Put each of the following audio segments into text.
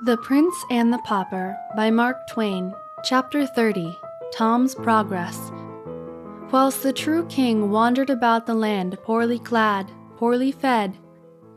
The Prince and the Pauper by Mark Twain. Chapter 30. Tom's Progress. Whilst the true king wandered about the land poorly clad, poorly fed,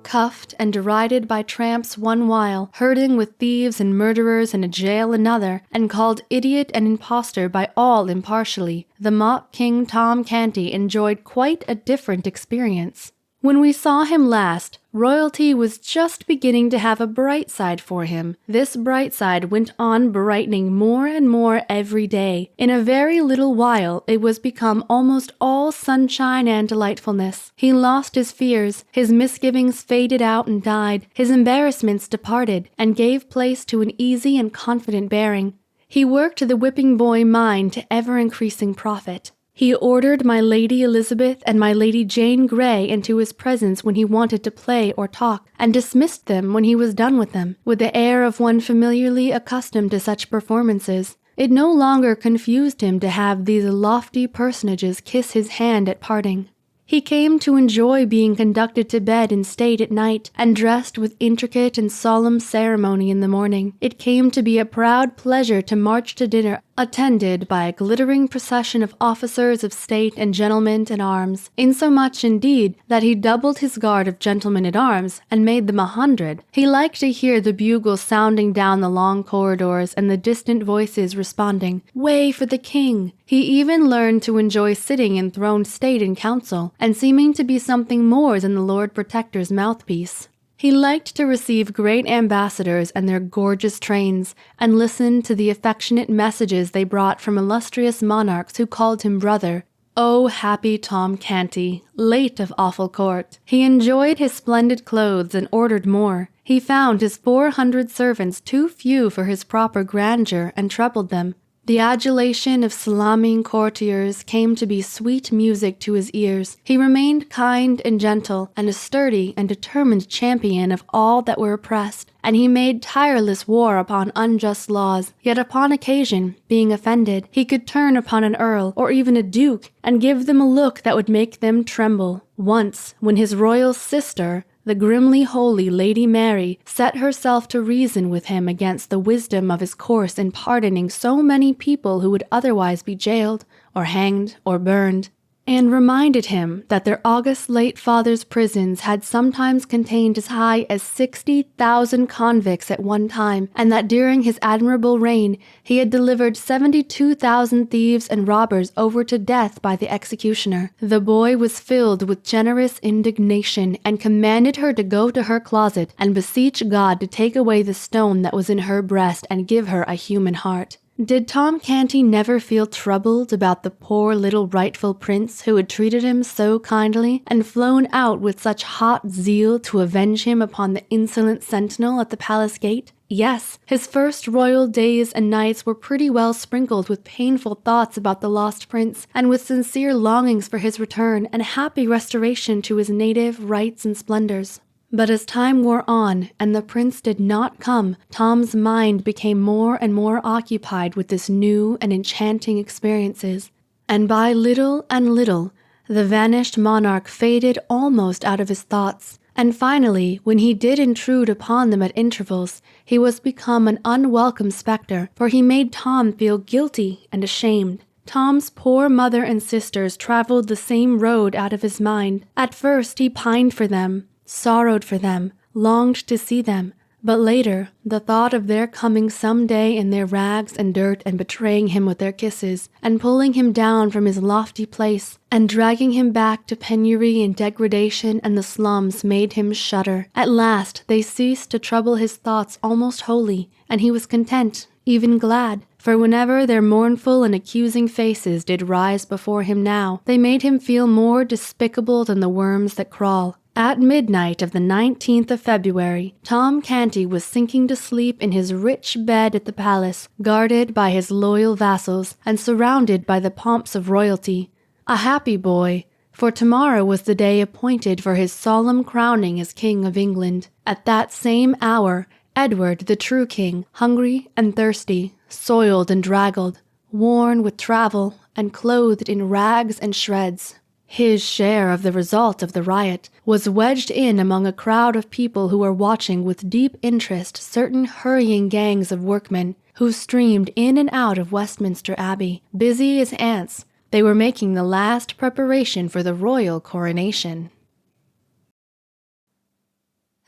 cuffed and derided by tramps one while, herding with thieves and murderers in a jail another, and called idiot and impostor by all impartially, the mock king Tom Canty enjoyed quite a different experience. When we saw him last, royalty was just beginning to have a bright side for him. This bright side went on brightening more and more every day. In a very little while, it was become almost all sunshine and delightfulness. He lost his fears, his misgivings faded out and died, his embarrassments departed, and gave place to an easy and confident bearing. He worked the whipping boy mind to ever-increasing profit. He ordered my Lady Elizabeth and my Lady Jane Grey into his presence when he wanted to play or talk, and dismissed them when he was done with them, with the air of one familiarly accustomed to such performances. It no longer confused him to have these lofty personages kiss his hand at parting. He came to enjoy being conducted to bed in state at night, and dressed with intricate and solemn ceremony in the morning. It came to be a proud pleasure to march to dinner, attended by a glittering procession of officers of state and gentlemen at arms, insomuch indeed that he doubled his guard of gentlemen at arms, and made them 100. He liked to hear the bugles sounding down the long corridors, and the distant voices responding, "Way for the king!" He even learned to enjoy sitting in throned state in council, and seeming to be something more than the Lord Protector's mouthpiece. He liked to receive great ambassadors and their gorgeous trains, and listen to the affectionate messages they brought from illustrious monarchs who called him brother. Oh, happy Tom Canty, late of awful court! He enjoyed his splendid clothes and ordered more. He found his 400 servants too few for his proper grandeur, and trebled them. The adulation of salaaming courtiers came to be sweet music to his ears. He remained kind and gentle, and a sturdy and determined champion of all that were oppressed, and he made tireless war upon unjust laws. Yet upon occasion, being offended, he could turn upon an earl, or even a duke, and give them a look that would make them tremble. Once, when his royal sister, the grimly holy Lady Mary, set herself to reason with him against the wisdom of his course in pardoning so many people who would otherwise be jailed, or hanged, or burned, and reminded him that their august late father's prisons had sometimes contained as high as 60,000 convicts at one time, and that during his admirable reign he had delivered 72,000 thieves and robbers over to death by the executioner. The boy was filled with generous indignation, and commanded her to go to her closet and beseech God to take away the stone that was in her breast and give her a human heart. Did Tom Canty never feel troubled about the poor little rightful prince who had treated him so kindly, and flown out with such hot zeal to avenge him upon the insolent sentinel at the palace gate? Yes, his first royal days and nights were pretty well sprinkled with painful thoughts about the lost prince, and with sincere longings for his return and happy restoration to his native rights and splendors. But as time wore on, and the prince did not come, Tom's mind became more and more occupied with this new and enchanting experiences, and by little and little, the vanished monarch faded almost out of his thoughts, and finally, when he did intrude upon them at intervals, he was become an unwelcome spectre, for he made Tom feel guilty and ashamed. Tom's poor mother and sisters traveled the same road out of his mind. At first he pined for them, sorrowed for them, longed to see them, but later the thought of their coming some day in their rags and dirt and betraying him with their kisses, and pulling him down from his lofty place, and dragging him back to penury and degradation and the slums made him shudder. At last they ceased to trouble his thoughts almost wholly, and he was content, even glad, for whenever their mournful and accusing faces did rise before him now, they made him feel more despicable than the worms that crawl. At midnight of the 19th of February, Tom Canty was sinking to sleep in his rich bed at the palace, guarded by his loyal vassals, and surrounded by the pomps of royalty. A happy boy, for tomorrow was the day appointed for his solemn crowning as King of England. At that same hour, Edward, the true king, hungry and thirsty, soiled and draggled, worn with travel, and clothed in rags and shreds, His share of the result of the riot was wedged in among a crowd of people who were watching with deep interest certain hurrying gangs of workmen who streamed in and out of Westminster Abbey, busy as ants. They were making the last preparation for the royal coronation.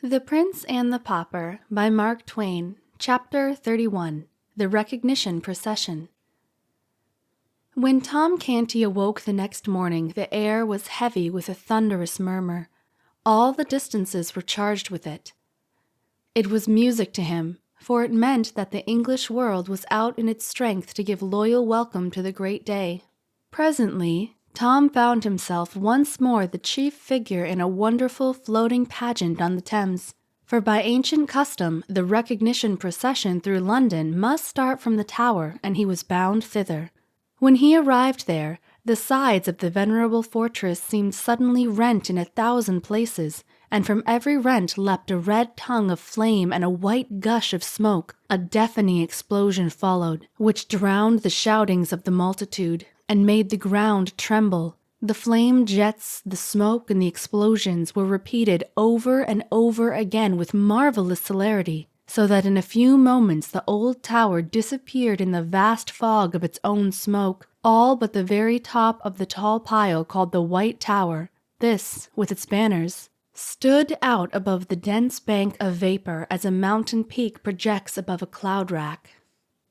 The Prince and the Pauper by Mark Twain, Chapter 31, The Recognition Procession. When Tom Canty awoke the next morning, the air was heavy with a thunderous murmur. All the distances were charged with it. It was music to him, for it meant that the English world was out in its strength to give loyal welcome to the great day. Presently, Tom found himself once more the chief figure in a wonderful floating pageant on the Thames, for by ancient custom the recognition procession through London must start from the Tower, and he was bound thither. When he arrived there, the sides of the venerable fortress seemed suddenly rent in 1,000 places, and from every rent leapt a red tongue of flame and a white gush of smoke. A deafening explosion followed, which drowned the shoutings of the multitude, and made the ground tremble. The flame jets, the smoke, and the explosions were repeated over and over again with marvelous celerity, so that in a few moments the old tower disappeared in the vast fog of its own smoke, all but the very top of the tall pile called the White Tower. This, with its banners, stood out above the dense bank of vapor as a mountain peak projects above a cloud rack.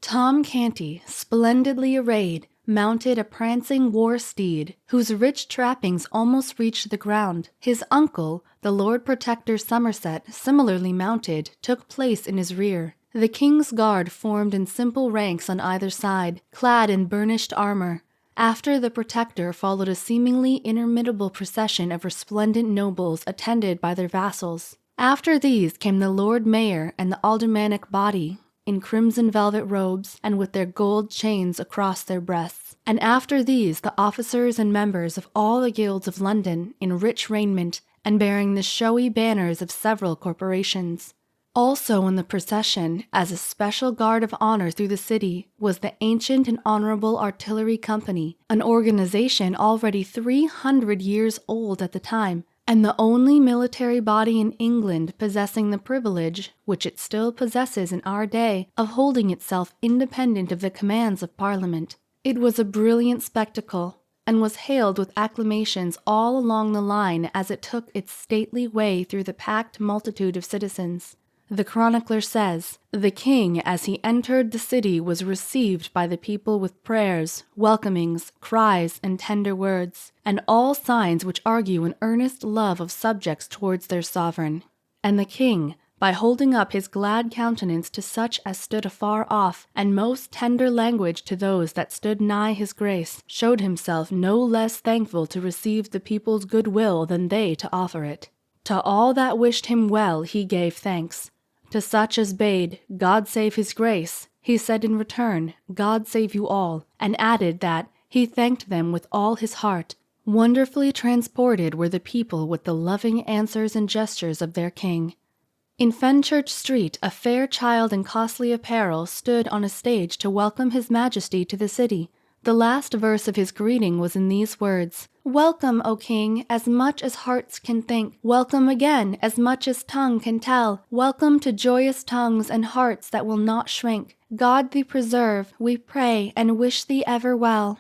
Tom Canty, splendidly arrayed, mounted a prancing war steed, whose rich trappings almost reached the ground. His uncle, the Lord Protector Somerset, similarly mounted, took place in his rear. The king's guard formed in simple ranks on either side, clad in burnished armor. After the Protector followed a seemingly interminable procession of resplendent nobles attended by their vassals. After these came the Lord Mayor and the aldermanic body, in crimson velvet robes and with their gold chains across their breasts, and after these the officers and members of all the guilds of London in rich raiment and bearing the showy banners of several corporations. Also in the procession, as a special guard of honor through the city, was the Ancient and Honorable Artillery Company, an organization already 300 years old at the time, and the only military body in England possessing the privilege, which it still possesses in our day, of holding itself independent of the commands of Parliament. It was a brilliant spectacle, and was hailed with acclamations all along the line as it took its stately way through the packed multitude of citizens. The chronicler says, "The king, as he entered the city, was received by the people with prayers, welcomings, cries, and tender words, and all signs which argue an earnest love of subjects towards their sovereign. And the king, by holding up his glad countenance to such as stood afar off, and most tender language to those that stood nigh his grace, showed himself no less thankful to receive the people's good will than they to offer it. To all that wished him well he gave thanks. To such as bade, God save his grace, he said in return, God save you all, and added that he thanked them with all his heart. Wonderfully transported were the people with the loving answers and gestures of their king." In Fenchurch Street, a fair child in costly apparel stood on a stage to welcome his majesty to the city. The last verse of his greeting was in these words, "Welcome, O King, as much as hearts can think. Welcome again, as much as tongue can tell. Welcome to joyous tongues and hearts that will not shrink. God thee preserve, we pray, and wish thee ever well."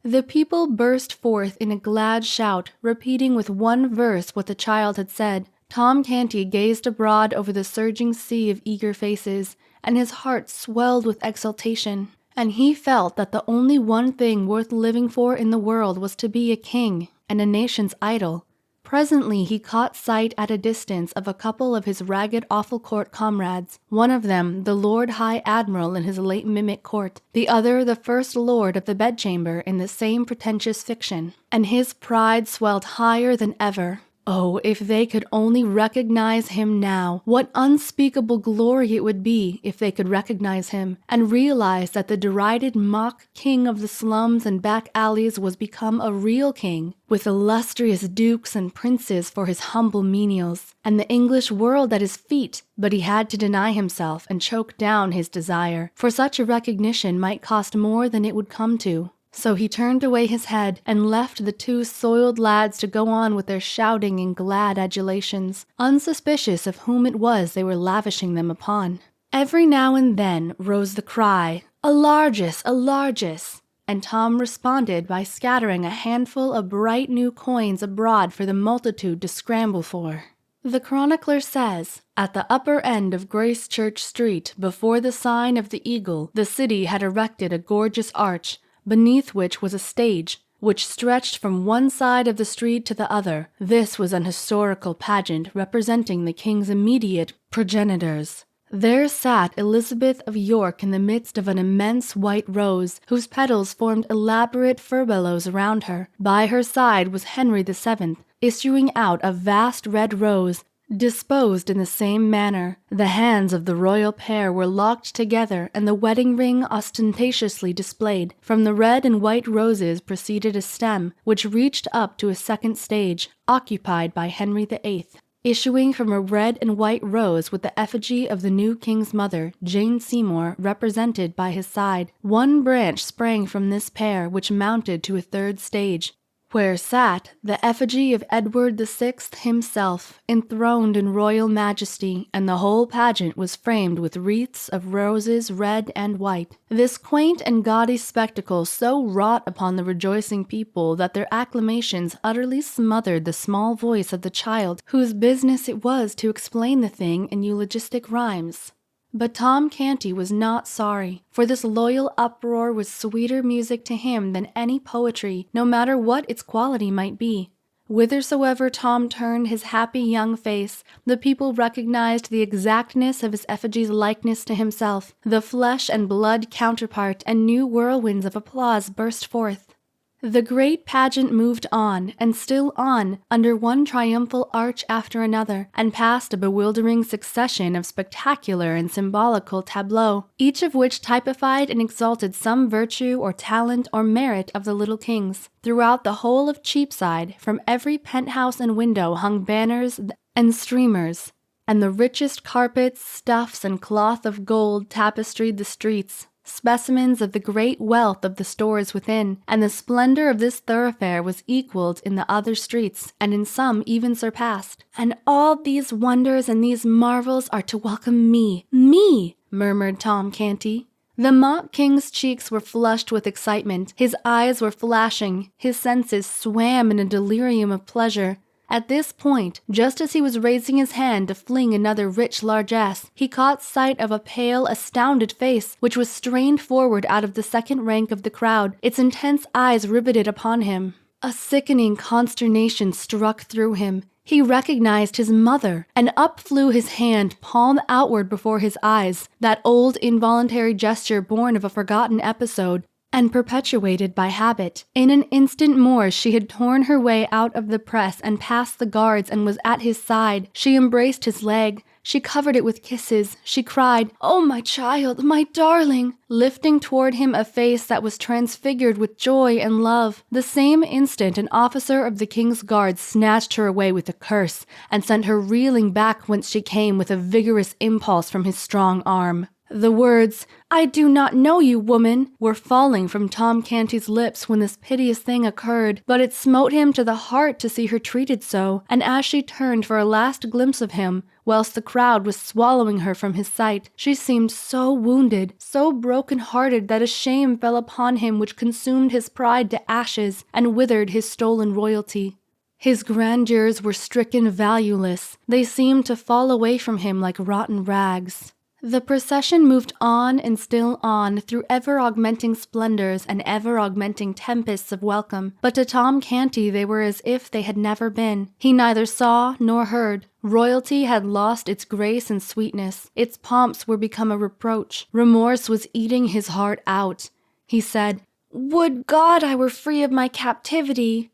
The people burst forth in a glad shout, repeating with one verse what the child had said. Tom Canty gazed abroad over the surging sea of eager faces, and his heart swelled with exultation. And he felt that the only one thing worth living for in the world was to be a king and a nation's idol. Presently he caught sight at a distance of a couple of his ragged awful court comrades, one of them the Lord High Admiral in his late mimic court, the other the First Lord of the Bedchamber in the same pretentious fiction, and his pride swelled higher than ever. Oh, if they could only recognize him now! What unspeakable glory it would be if they could recognize him, and realize that the derided mock king of the slums and back alleys was become a real king, with illustrious dukes and princes for his humble menials, and the English world at his feet. But he had to deny himself and choke down his desire, for such a recognition might cost more than it would come to. So he turned away his head and left the two soiled lads to go on with their shouting and glad adulations, unsuspicious of whom it was they were lavishing them upon. Every now and then rose the cry, "A largess, a largess!" and Tom responded by scattering a handful of bright new coins abroad for the multitude to scramble for. The chronicler says, at the upper end of Grace Church Street, before the sign of the Eagle, the city had erected a gorgeous arch, beneath which was a stage, which stretched from one side of the street to the other. This was an historical pageant representing the king's immediate progenitors. There sat Elizabeth of York in the midst of an immense white rose, whose petals formed elaborate furbelows around her. By her side was Henry VII, issuing out a vast red rose, disposed in the same manner. The hands of the royal pair were locked together and the wedding ring ostentatiously displayed. From the red and white roses proceeded a stem, which reached up to a second stage, occupied by Henry VIII. Issuing from a red and white rose with the effigy of the new king's mother, Jane Seymour, represented by his side, one branch sprang from this pair, which mounted to a third stage, where sat the effigy of Edward VI himself, enthroned in royal majesty, and the whole pageant was framed with wreaths of roses red and white. This quaint and gaudy spectacle so wrought upon the rejoicing people that their acclamations utterly smothered the small voice of the child, whose business it was to explain the thing in eulogistic rhymes. But Tom Canty was not sorry, for this loyal uproar was sweeter music to him than any poetry, no matter what its quality might be. Whithersoever Tom turned his happy young face, the people recognized the exactness of his effigy's likeness to himself. The flesh and blood counterpart, and new whirlwinds of applause burst forth. The great pageant moved on, and still on, under one triumphal arch after another, and past a bewildering succession of spectacular and symbolical tableaux, each of which typified and exalted some virtue or talent or merit of the little kings. Throughout the whole of Cheapside, from every penthouse and window hung banners and streamers, and the richest carpets, stuffs, and cloth of gold tapestried the streets, specimens of the great wealth of the stores within, and the splendor of this thoroughfare was equaled in the other streets, and in some even surpassed. "And all these wonders and these marvels are to welcome me, murmured Tom Canty. The mock king's cheeks were flushed with excitement, his eyes were flashing, his senses swam in a delirium of pleasure. At this point, just as he was raising his hand to fling another rich largesse, he caught sight of a pale, astounded face, which was strained forward out of the second rank of the crowd, its intense eyes riveted upon him. A sickening consternation struck through him. He recognized his mother, and up flew his hand, palm outward before his eyes, that old involuntary gesture born of a forgotten episode, and perpetuated by habit. In an instant more she had torn her way out of the press and past the guards and was at his side. She embraced his leg. She covered it with kisses. She cried, "Oh, my child, my darling!" lifting toward him a face that was transfigured with joy and love. The same instant an officer of the king's guard snatched her away with a curse and sent her reeling back whence she came with a vigorous impulse from his strong arm. The words, "I do not know you, woman," were falling from Tom Canty's lips when this piteous thing occurred, but it smote him to the heart to see her treated so, and as she turned for a last glimpse of him, whilst the crowd was swallowing her from his sight, she seemed so wounded, so broken-hearted that a shame fell upon him which consumed his pride to ashes and withered his stolen royalty. His grandeurs were stricken valueless. They seemed to fall away from him like rotten rags. The procession moved on and still on through ever-augmenting splendors and ever-augmenting tempests of welcome, but to Tom Canty they were as if they had never been. He neither saw nor heard. Royalty had lost its grace and sweetness. Its pomps were become a reproach. Remorse was eating his heart out. He said, "Would God I were free of my captivity!"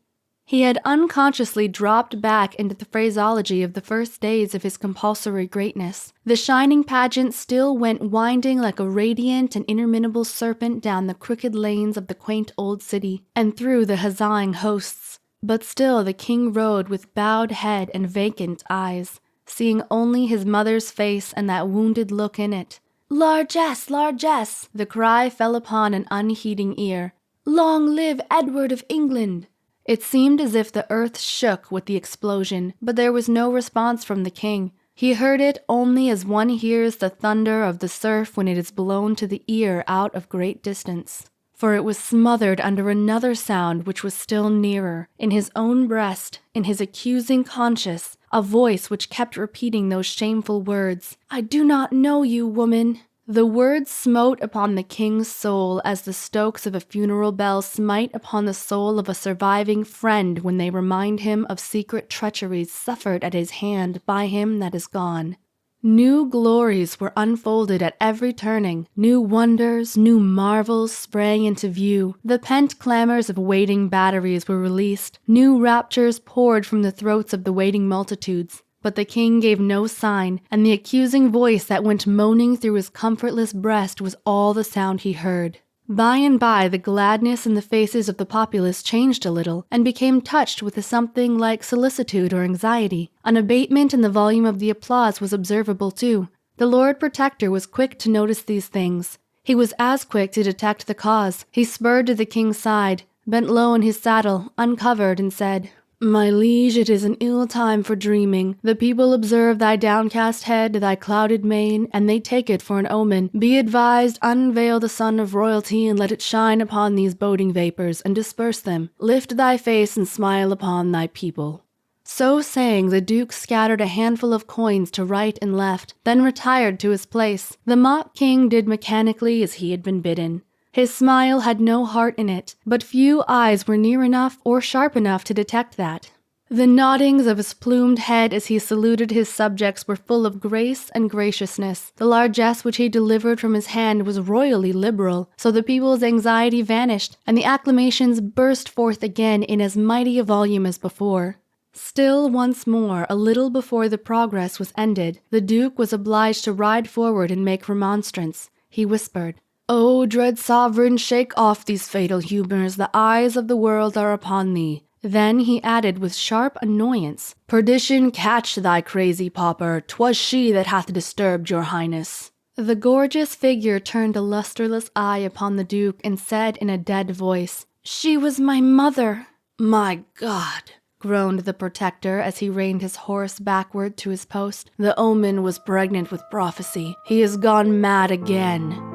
He had unconsciously dropped back into the phraseology of the first days of his compulsory greatness. The shining pageant still went winding like a radiant and interminable serpent down the crooked lanes of the quaint old city, and through the huzzaing hosts. But still the king rode with bowed head and vacant eyes, seeing only his mother's face and that wounded look in it. "Largesse, largesse!" The cry fell upon an unheeding ear. Long live Edward of England! It seemed as if the earth shook with the explosion, but there was no response from the king. He heard it only as one hears the thunder of the surf when it is blown to the ear out of great distance. For it was smothered under another sound which was still nearer, in his own breast, in his accusing conscience, a voice which kept repeating those shameful words, "I do not know you, woman." The words smote upon the king's soul as the strokes of a funeral bell smite upon the soul of a surviving friend when they remind him of secret treacheries suffered at his hand by him that is gone. New glories were unfolded at every turning, new wonders, new marvels sprang into view, the pent clamors of waiting batteries were released, new raptures poured from the throats of the waiting multitudes. But the king gave no sign, and the accusing voice that went moaning through his comfortless breast was all the sound he heard. By and by the gladness in the faces of the populace changed a little, and became touched with a something like solicitude or anxiety. An abatement in the volume of the applause was observable too. The Lord Protector was quick to notice these things. He was as quick to detect the cause. He spurred to the king's side, bent low in his saddle, uncovered, and said, "My liege, it is an ill time for dreaming. The people observe thy downcast head, thy clouded mane, and they take it for an omen. Be advised, unveil the sun of royalty, and let it shine upon these boding vapors, and disperse them. Lift thy face and smile upon thy people." So saying, the duke scattered a handful of coins to right and left, then retired to his place. The mock king did mechanically as he had been bidden. His smile had no heart in it, but few eyes were near enough or sharp enough to detect that. The noddings of his plumed head as he saluted his subjects were full of grace and graciousness. The largesse which he delivered from his hand was royally liberal, so the people's anxiety vanished, and the acclamations burst forth again in as mighty a volume as before. Still once more, a little before the progress was ended, the duke was obliged to ride forward and make remonstrance. He whispered, "O dread sovereign, shake off these fatal humours, the eyes of the world are upon thee." Then he added with sharp annoyance, "Perdition catch thy crazy pauper, 'twas she that hath disturbed your highness." The gorgeous figure turned a lustreless eye upon the duke and said in a dead voice, "She was my mother." "My God!" groaned the protector as he reined his horse backward to his post. "The omen was pregnant with prophecy. He has gone mad again."